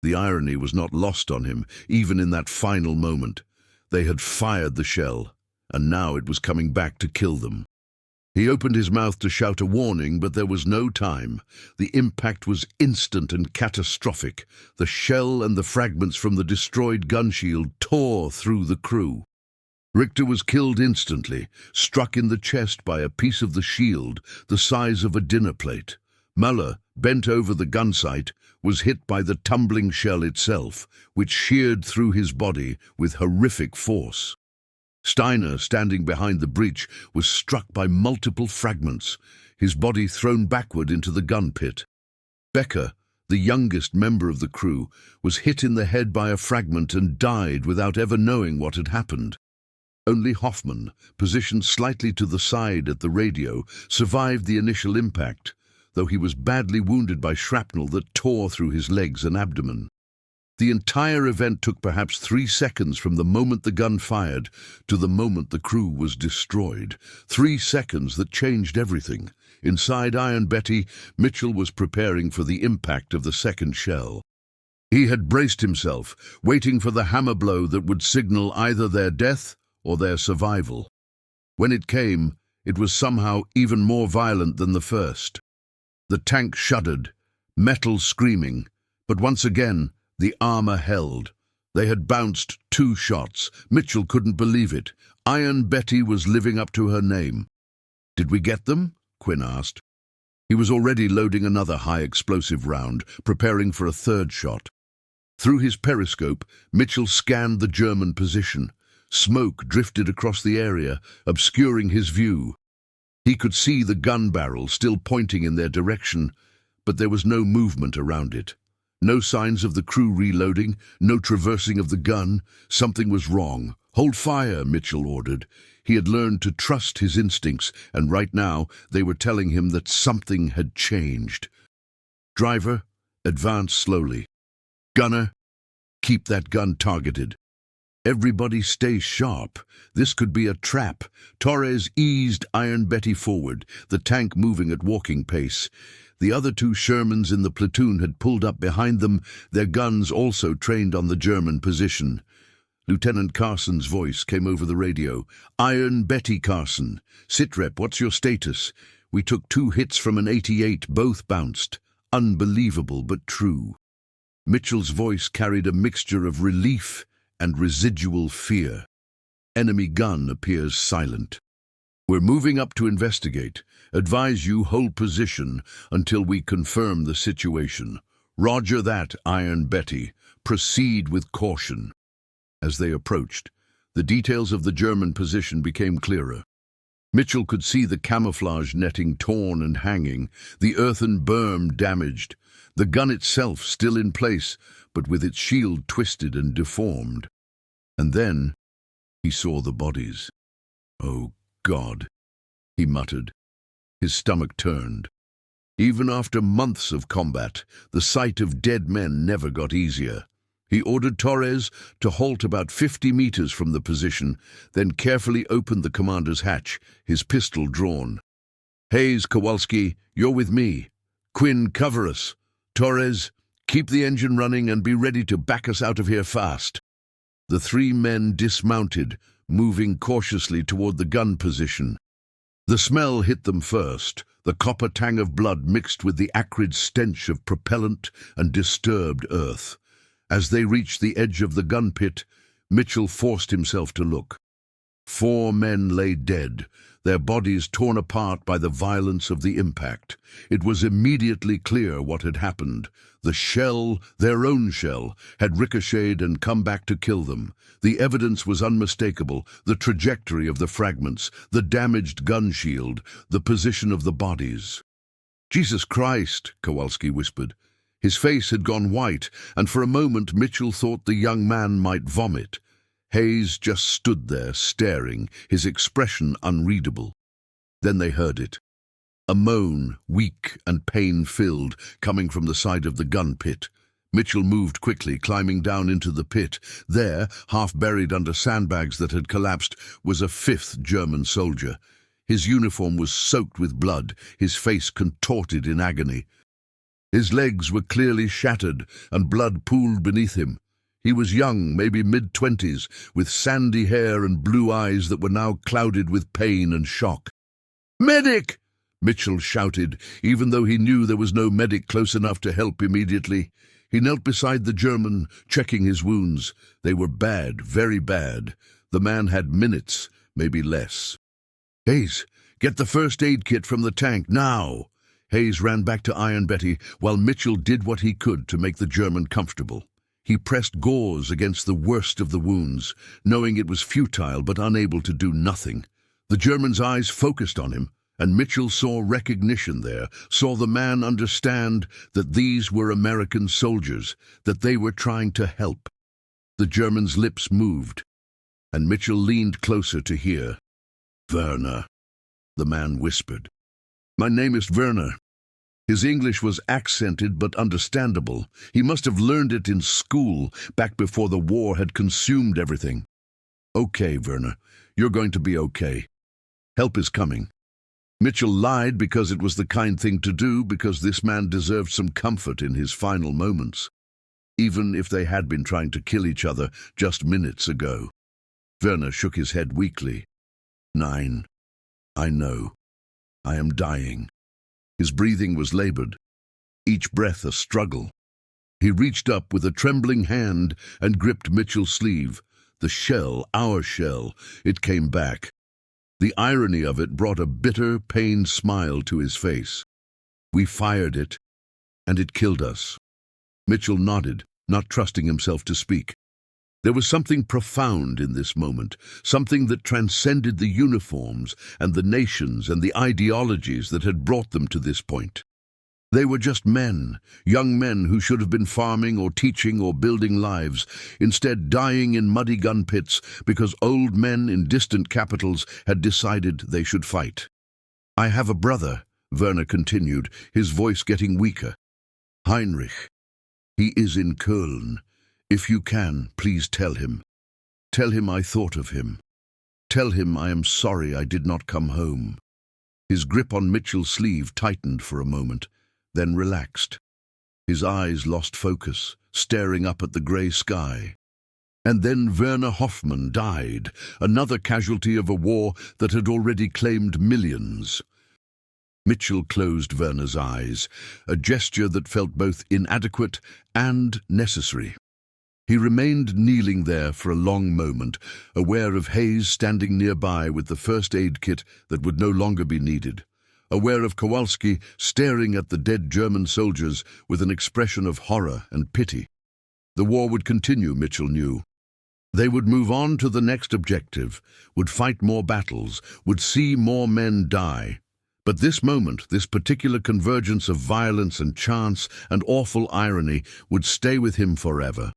The irony was not lost on him, even in that final moment. They had fired the shell, and now it was coming back to kill them. He opened his mouth to shout a warning, but there was no time. The impact was instant and catastrophic. The shell and the fragments from the destroyed gun shield tore through the crew. Richter was killed instantly, struck in the chest by a piece of the shield the size of a dinner plate. Muller, bent over the gun sight, was hit by the tumbling shell itself, which sheared through his body with horrific force. Steiner, standing behind the breach, was struck by multiple fragments, his body thrown backward into the gun pit. Becker, the youngest member of the crew, was hit in the head by a fragment and died without ever knowing what had happened. Only Hoffman, positioned slightly to the side at the radio, survived the initial impact, though he was badly wounded by shrapnel that tore through his legs and abdomen. The entire event took perhaps 3 seconds from the moment the gun fired to the moment the crew was destroyed. 3 seconds that changed everything. Inside Iron Betty, Mitchell was preparing for the impact of the second shell. He had braced himself, waiting for the hammer blow that would signal either their death or their survival. When it came, It was somehow even more violent than the first. The tank shuddered, metal screaming, but once again the armor held. They had bounced 2 shots. Mitchell couldn't believe it. Iron Betty was living up to her name. "Did we get them?" Quinn asked. He was already loading another high-explosive round, preparing for a 3rd shot. Through his periscope, Mitchell scanned the German position. Smoke drifted across the area, obscuring his view. He could see the gun barrel still pointing in their direction, but there was no movement around it. No signs of the crew reloading, no traversing of the gun. Something was wrong. "Hold fire," Mitchell ordered. He had learned to trust his instincts, and right now they were telling him that something had changed. "Driver, advance slowly. Gunner, keep that gun targeted. Everybody stay sharp. This could be a trap." Torres eased Iron Betty forward, the tank moving at walking pace. The other 2 Shermans in the platoon had pulled up behind them, their guns also trained on the German position. Lieutenant Carson's voice came over the radio. "Iron Betty, Carson. Sitrep, what's your status? We took 2 hits from an 88, both bounced. Unbelievable, but true." Mitchell's voice carried a mixture of relief and residual fear. "Enemy gun appears silent. We're moving up to investigate. Advise you hold position until we confirm the situation. Roger that, Iron Betty. Proceed with caution." As they approached, the details of the German position became clearer. Mitchell could see the camouflage netting torn and hanging, the earthen berm damaged, the gun itself still in place, but with its shield twisted and deformed. And then he saw the bodies. "Oh, God," he muttered. His stomach turned. Even after months of combat, the sight of dead men never got easier. He ordered Torres to halt about 50 meters from the position, then carefully opened the commander's hatch, his pistol drawn. "Hayes, Kowalski, you're with me. Quinn, cover us. Torres, keep the engine running and be ready to back us out of here fast." The 3 men dismounted, moving cautiously toward the gun position. The smell hit them first, the copper tang of blood mixed with the acrid stench of propellant and disturbed earth. As they reached the edge of the gun pit, Mitchell forced himself to look. 4 men lay dead, their bodies torn apart by the violence of the impact. It was immediately clear what had happened. The shell, their own shell, had ricocheted and come back to kill them. The evidence was unmistakable, the trajectory of the fragments, the damaged gun shield, the position of the bodies. "Jesus Christ," Kowalski whispered. His face had gone white, and for a moment Mitchell thought the young man might vomit. Hayes just stood there, staring, his expression unreadable. Then they heard it. A moan, weak and pain-filled, coming from the side of the gun pit. Mitchell moved quickly, climbing down into the pit. There, half buried under sandbags that had collapsed, was a 5th German soldier. His uniform was soaked with blood, his face contorted in agony. His legs were clearly shattered, and blood pooled beneath him. He was young, maybe mid-20s, with sandy hair and blue eyes that were now clouded with pain and shock. "Medic!" Mitchell shouted, even though he knew there was no medic close enough to help immediately. He knelt beside the German, checking his wounds. They were bad, very bad. The man had minutes, maybe less. "Hayes, get the first aid kit from the tank, now!" Hayes ran back to Iron Betty, while Mitchell did what he could to make the German comfortable. He pressed gauze against the worst of the wounds, knowing it was futile but unable to do nothing. The German's eyes focused on him, and Mitchell saw recognition there, saw the man understand that these were American soldiers, that they were trying to help. The German's lips moved, and Mitchell leaned closer to hear. "Werner," the man whispered. "My name is Werner." His English was accented but understandable. He must have learned it in school, back before the war had consumed everything. "Okay, Werner, you're going to be okay. Help is coming." Mitchell lied because it was the kind thing to do, because this man deserved some comfort in his final moments, even if they had been trying to kill each other just minutes ago. Werner shook his head weakly. 9. I know. I am dying. His breathing was labored, each breath a struggle. He reached up with a trembling hand and gripped Mitchell's sleeve. The shell, our shell, it came back. The irony of it brought a bitter, pained smile to his face. We fired it, and it killed us. Mitchell nodded, not trusting himself to speak. There was something profound in this moment, something that transcended the uniforms and the nations and the ideologies that had brought them to this point. They were just men, young men who should have been farming or teaching or building lives, instead dying in muddy gun pits because old men in distant capitals had decided they should fight. I have a brother, Werner continued, his voice getting weaker. Heinrich. He is in Köln. If you can, please tell him. Tell him I thought of him. Tell him I am sorry I did not come home. His grip on Mitchell's sleeve tightened for a moment, then relaxed. His eyes lost focus, staring up at the grey sky. And then Werner Hoffmann died, another casualty of a war that had already claimed millions. Mitchell closed Werner's eyes, a gesture that felt both inadequate and necessary. He remained kneeling there for a long moment, aware of Hayes standing nearby with the first aid kit that would no longer be needed, aware of Kowalski staring at the dead German soldiers with an expression of horror and pity. The war would continue, Mitchell knew. They would move on to the next objective, would fight more battles, would see more men die. But this moment, this particular convergence of violence and chance and awful irony would stay with him forever.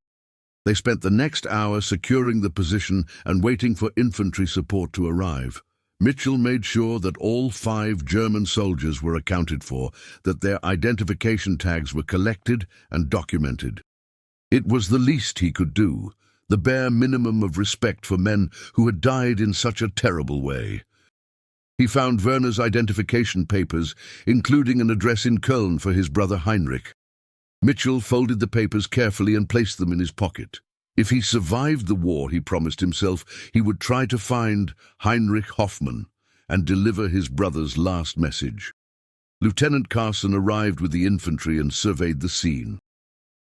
They spent the next hour securing the position and waiting for infantry support to arrive. Mitchell made sure that all 5 German soldiers were accounted for, that their identification tags were collected and documented. It was the least he could do, the bare minimum of respect for men who had died in such a terrible way. He found Werner's identification papers, including an address in Köln for his brother Heinrich. Mitchell folded the papers carefully and placed them in his pocket. If he survived the war, he promised himself, he would try to find Heinrich Hoffmann and deliver his brother's last message. Lieutenant Carson arrived with the infantry and surveyed the scene.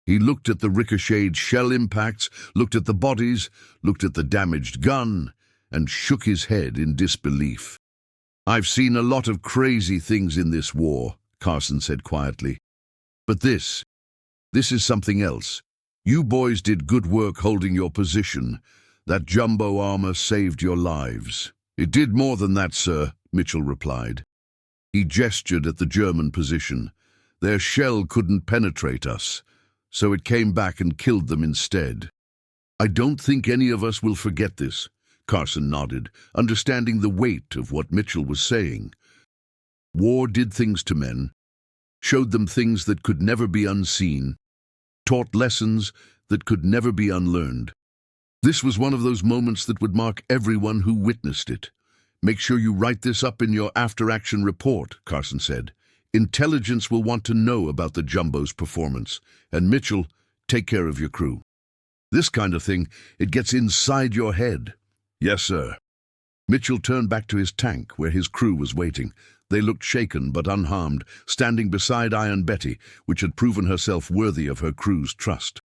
He looked at the ricocheted shell impacts, looked at the bodies, looked at the damaged gun, and shook his head in disbelief. "I've seen a lot of crazy things in this war," Carson said quietly. "But this is something else. You boys did good work holding your position. That jumbo armor saved your lives." "It did more than that, sir," Mitchell replied. He gestured at the German position. "Their shell couldn't penetrate us, so it came back and killed them instead." "I don't think any of us will forget this." Carson nodded, understanding the weight of what Mitchell was saying. War did things to men, showed them things that could never be unseen, taught lessons that could never be unlearned. This was one of those moments that would mark everyone who witnessed it. "Make sure you write this up in your after-action report," Carson said. "Intelligence will want to know about the Jumbo's performance. And Mitchell, take care of your crew. This kind of thing, it gets inside your head." "Yes, sir." Mitchell turned back to his tank, where his crew was waiting. They looked shaken but unharmed, standing beside Iron Betty, which had proven herself worthy of her crew's trust.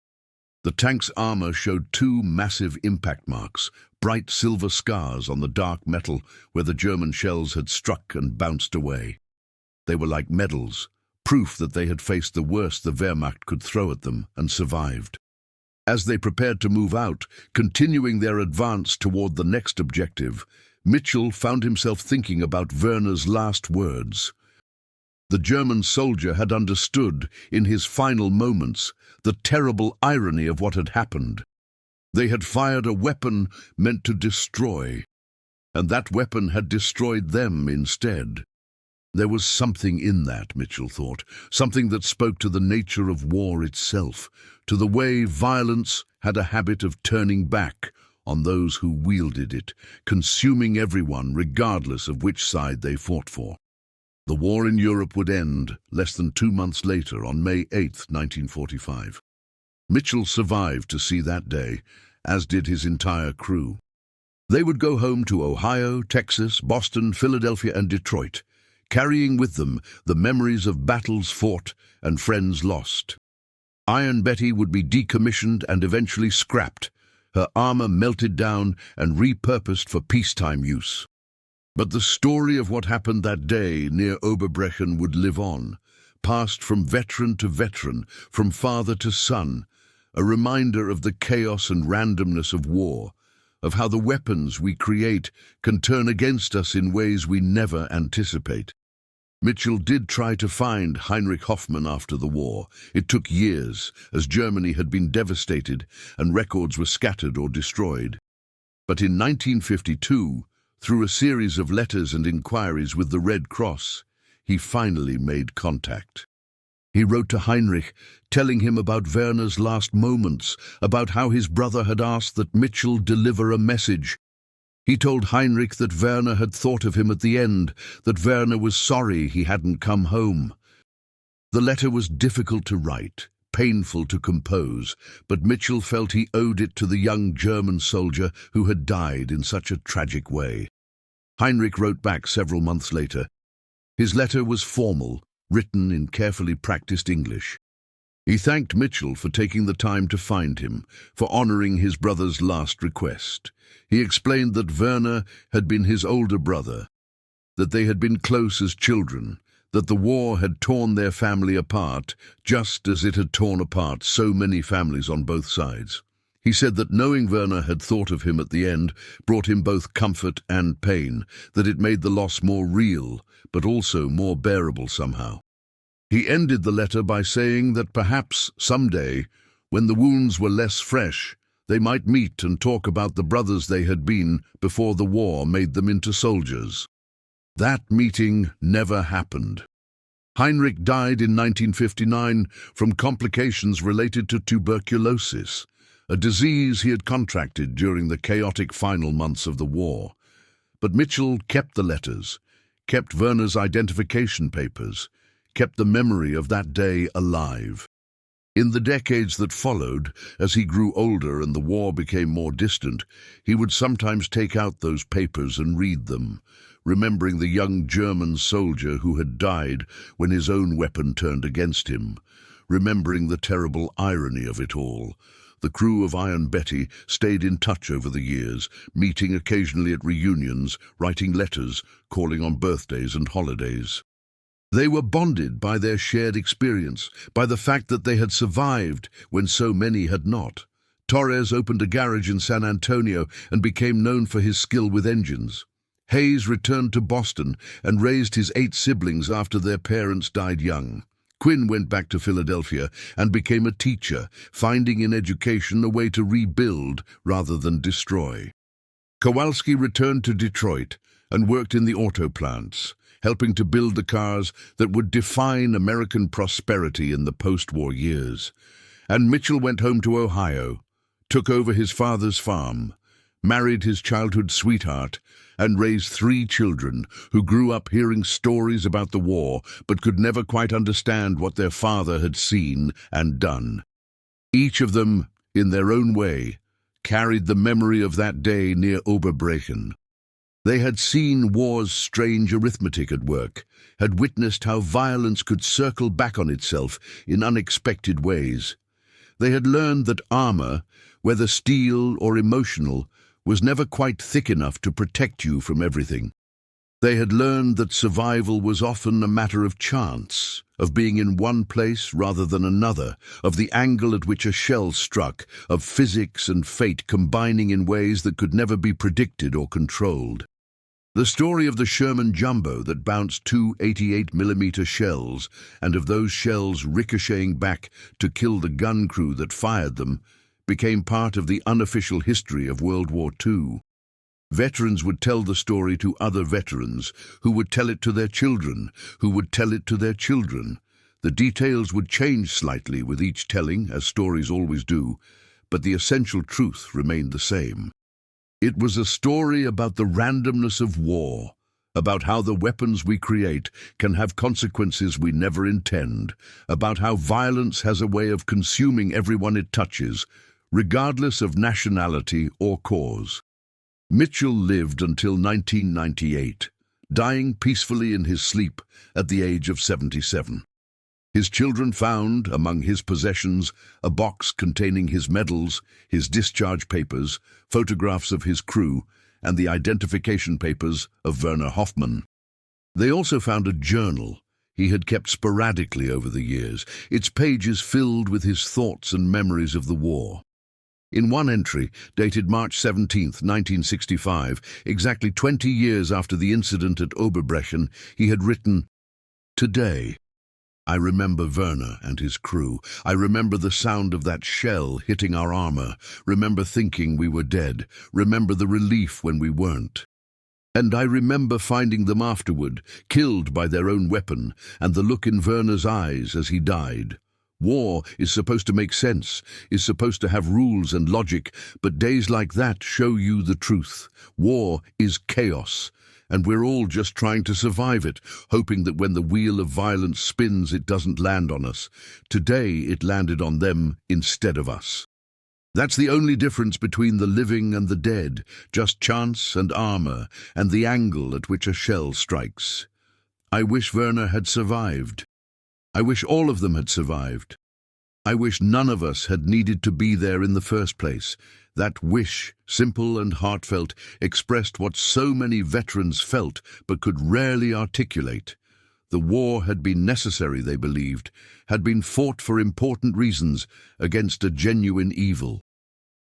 The tank's armor showed 2 massive impact marks, bright silver scars on the dark metal where the German shells had struck and bounced away. They were like medals, proof that they had faced the worst the Wehrmacht could throw at them and survived. As they prepared to move out, continuing their advance toward the next objective, Mitchell found himself thinking about Werner's last words. The German soldier had understood, in his final moments, the terrible irony of what had happened. They had fired a weapon meant to destroy, and that weapon had destroyed them instead. There was something in that, Mitchell thought, something that spoke to the nature of war itself, to the way violence had a habit of turning back on those who wielded it, consuming everyone regardless of which side they fought for. The war in Europe would end less than 2 months later, on May 8, 1945. Mitchell survived to see that day, as did his entire crew. They would go home to Ohio, Texas, Boston, Philadelphia, and Detroit, carrying with them the memories of battles fought and friends lost. Iron Betty would be decommissioned and eventually scrapped, her armor melted down and repurposed for peacetime use. But the story of what happened that day near Oberbrechen would live on, passed from veteran to veteran, from father to son, a reminder of the chaos and randomness of war, of how the weapons we create can turn against us in ways we never anticipate. Mitchell did try to find Heinrich Hoffmann after the war. It took years, as Germany had been devastated and records were scattered or destroyed. But in 1952, through a series of letters and inquiries with the Red Cross, he finally made contact. He wrote to Heinrich, telling him about Werner's last moments, about how his brother had asked that Mitchell deliver a message. He told Heinrich that Werner had thought of him at the end, that Werner was sorry he hadn't come home. The letter was difficult to write, painful to compose, but Mitchell felt he owed it to the young German soldier who had died in such a tragic way. Heinrich wrote back several months later. His letter was formal, written in carefully practiced English. He thanked Mitchell for taking the time to find him, for honoring his brother's last request. He explained that Werner had been his older brother, that they had been close as children, that the war had torn their family apart, just as it had torn apart so many families on both sides. He said that knowing Werner had thought of him at the end brought him both comfort and pain, that it made the loss more real, but also more bearable somehow. He ended the letter by saying that perhaps someday, when the wounds were less fresh, they might meet and talk about the brothers they had been before the war made them into soldiers. That meeting never happened. Heinrich died in 1959 from complications related to tuberculosis, a disease he had contracted during the chaotic final months of the war. But Mitchell kept the letters, kept Werner's identification papers, kept the memory of that day alive. In the decades that followed, as he grew older and the war became more distant, he would sometimes take out those papers and read them, remembering the young German soldier who had died when his own weapon turned against him, remembering the terrible irony of it all. The crew of Iron Betty stayed in touch over the years, meeting occasionally at reunions, writing letters, calling on birthdays and holidays. They were bonded by their shared experience, by the fact that they had survived when so many had not. Torres opened a garage in San Antonio and became known for his skill with engines. Hayes returned to Boston and raised his 8 siblings after their parents died young. Quinn went back to Philadelphia and became a teacher, finding in education a way to rebuild rather than destroy. Kowalski returned to Detroit and worked in the auto plants, helping to build the cars that would define American prosperity in the post-war years. And Mitchell went home to Ohio, took over his father's farm, married his childhood sweetheart, and raised 3 children who grew up hearing stories about the war but could never quite understand what their father had seen and done. Each of them, in their own way, carried the memory of that day near Oberbrechen. They had seen war's strange arithmetic at work, had witnessed how violence could circle back on itself in unexpected ways. They had learned that armor, whether steel or emotional, was never quite thick enough to protect you from everything. They had learned that survival was often a matter of chance, of being in one place rather than another, of the angle at which a shell struck, of physics and fate combining in ways that could never be predicted or controlled. The story of the Sherman Jumbo that bounced 2 88mm shells, and of those shells ricocheting back to kill the gun crew that fired them, became part of the unofficial history of World War II. Veterans would tell the story to other veterans, who would tell it to their children, who would tell it to their children. The details would change slightly with each telling, as stories always do, but the essential truth remained the same. It was a story about the randomness of war, about how the weapons we create can have consequences we never intend, about how violence has a way of consuming everyone it touches, regardless of nationality or cause. Mitchell lived until 1998, dying peacefully in his sleep at the age of 77. His children found, among his possessions, a box containing his medals, his discharge papers, photographs of his crew, and the identification papers of Werner Hoffmann. They also found a journal he had kept sporadically over the years, its pages filled with his thoughts and memories of the war. In one entry, dated March 17, 1965, exactly 20 years after the incident at Oberbrechen, he had written, "Today, I remember Werner and his crew. I remember the sound of that shell hitting our armor, remember thinking we were dead, remember the relief when we weren't. And I remember finding them afterward, killed by their own weapon, and the look in Werner's eyes as he died. War is supposed to make sense, is supposed to have rules and logic, but days like that show you the truth. War is chaos, and we're all just trying to survive it, hoping that when the wheel of violence spins it doesn't land on us. Today it landed on them instead of us. That's the only difference between the living and the dead, just chance and armor, and the angle at which a shell strikes. I wish Werner had survived. I wish all of them had survived. I wish none of us had needed to be there in the first place. That wish, simple and heartfelt, expressed what so many veterans felt but could rarely articulate. The war had been necessary, they believed, had been fought for important reasons against a genuine evil.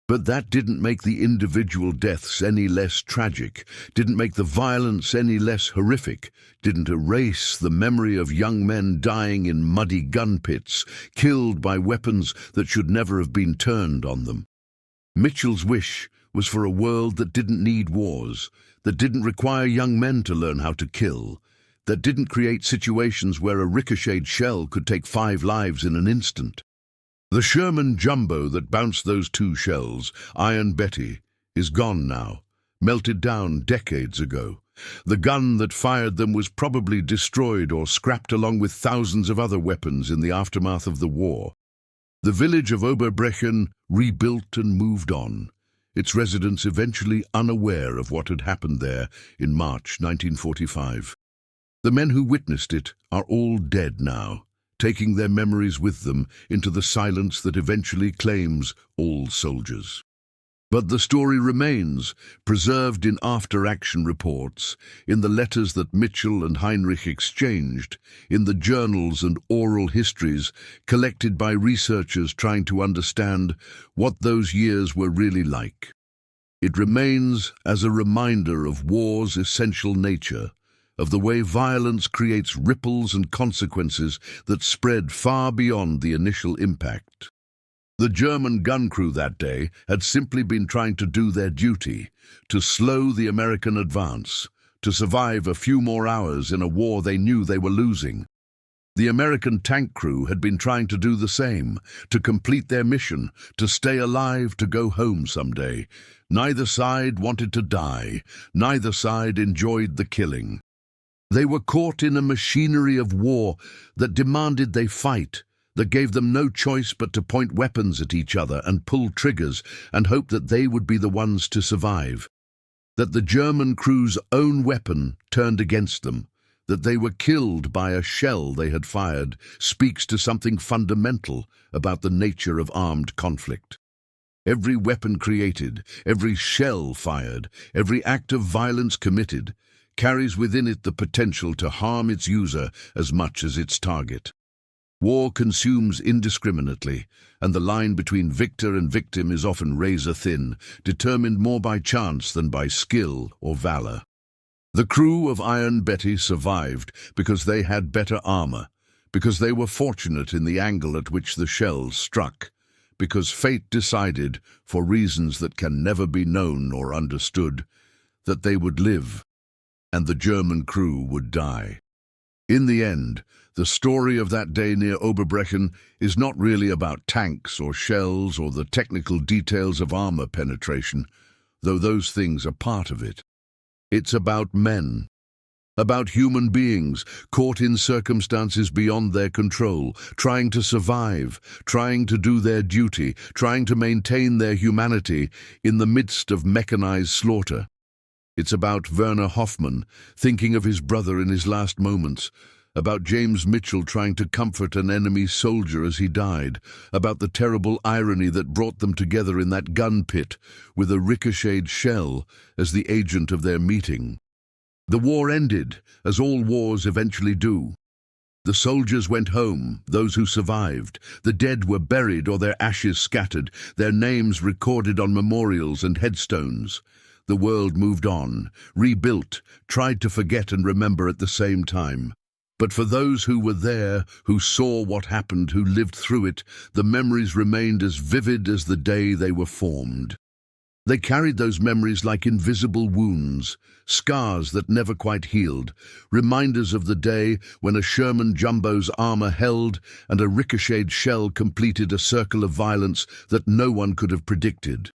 But that didn't make the individual deaths any less tragic, didn't make the violence any less horrific, didn't erase the memory of young men dying in muddy gun pits, killed by weapons that should never have been turned on them. Mitchell's wish was for a world that didn't need wars, that didn't require young men to learn how to kill, that didn't create situations where a ricocheted shell could take 5 lives in an instant. The Sherman Jumbo that bounced those 2 shells, Iron Betty, is gone now, melted down decades ago. The gun that fired them was probably destroyed or scrapped along with thousands of other weapons in the aftermath of the war. The village of Oberbrechen rebuilt and moved on, its residents eventually unaware of what had happened there in March 1945. The men who witnessed it are all dead now, taking their memories with them into the silence that eventually claims all soldiers. But the story remains, preserved in after-action reports, in the letters that Mitchell and Heinrich exchanged, in the journals and oral histories collected by researchers trying to understand what those years were really like. It remains as a reminder of war's essential nature, of the way violence creates ripples and consequences that spread far beyond the initial impact. The German gun crew that day had simply been trying to do their duty, to slow the American advance, to survive a few more hours in a war they knew they were losing. The American tank crew had been trying to do the same, to complete their mission, to stay alive, to go home someday. Neither side wanted to die, neither side enjoyed the killing. They were caught in a machinery of war that demanded they fight, that gave them no choice but to point weapons at each other and pull triggers and hope that they would be the ones to survive. That the German crew's own weapon turned against them, that they were killed by a shell they had fired, speaks to something fundamental about the nature of armed conflict. Every weapon created, every shell fired, every act of violence committed, carries within it the potential to harm its user as much as its target. War consumes indiscriminately, and the line between victor and victim is often razor-thin, determined more by chance than by skill or valor. The crew of Iron Betty survived because they had better armor, because they were fortunate in the angle at which the shells struck, because fate decided, for reasons that can never be known or understood, that they would live, and the German crew would die. In the end, the story of that day near Oberbrechen is not really about tanks or shells or the technical details of armor penetration, though those things are part of it. It's about men, about human beings caught in circumstances beyond their control, trying to survive, trying to do their duty, trying to maintain their humanity in the midst of mechanized slaughter. It's about Werner Hoffmann, thinking of his brother in his last moments, about James Mitchell trying to comfort an enemy soldier as he died, about the terrible irony that brought them together in that gun pit with a ricocheted shell as the agent of their meeting. The war ended, as all wars eventually do. The soldiers went home, those who survived. The dead were buried or their ashes scattered, their names recorded on memorials and headstones. The world moved on, rebuilt, tried to forget and remember at the same time. But for those who were there, who saw what happened, who lived through it, the memories remained as vivid as the day they were formed. They carried those memories like invisible wounds, scars that never quite healed, reminders of the day when a Sherman Jumbo's armor held and a ricocheted shell completed a circle of violence that no one could have predicted.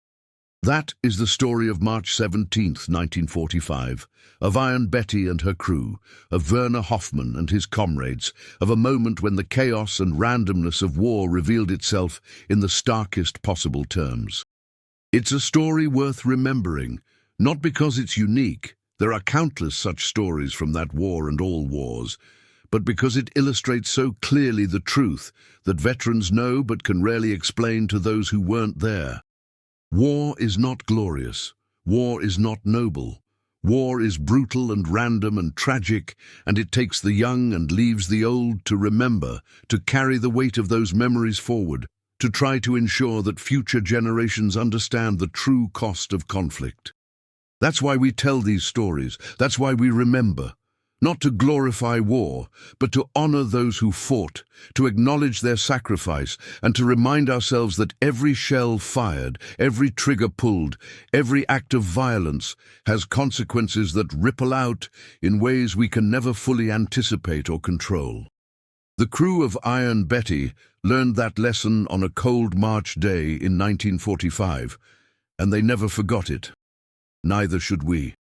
That is the story of March 17th, 1945, of Iron Betty and her crew, of Werner Hoffmann and his comrades, of a moment when the chaos and randomness of war revealed itself in the starkest possible terms. It's a story worth remembering, not because it's unique, there are countless such stories from that war and all wars, but because it illustrates so clearly the truth that veterans know but can rarely explain to those who weren't there. War is not glorious. War is not noble. War is brutal and random and tragic, and it takes the young and leaves the old to remember, to carry the weight of those memories forward, to try to ensure that future generations understand the true cost of conflict. That's why we tell these stories. That's why we remember. Not to glorify war, but to honor those who fought, to acknowledge their sacrifice, and to remind ourselves that every shell fired, every trigger pulled, every act of violence has consequences that ripple out in ways we can never fully anticipate or control. The crew of Iron Betty learned that lesson on a cold March day in 1945, and they never forgot it. Neither should we.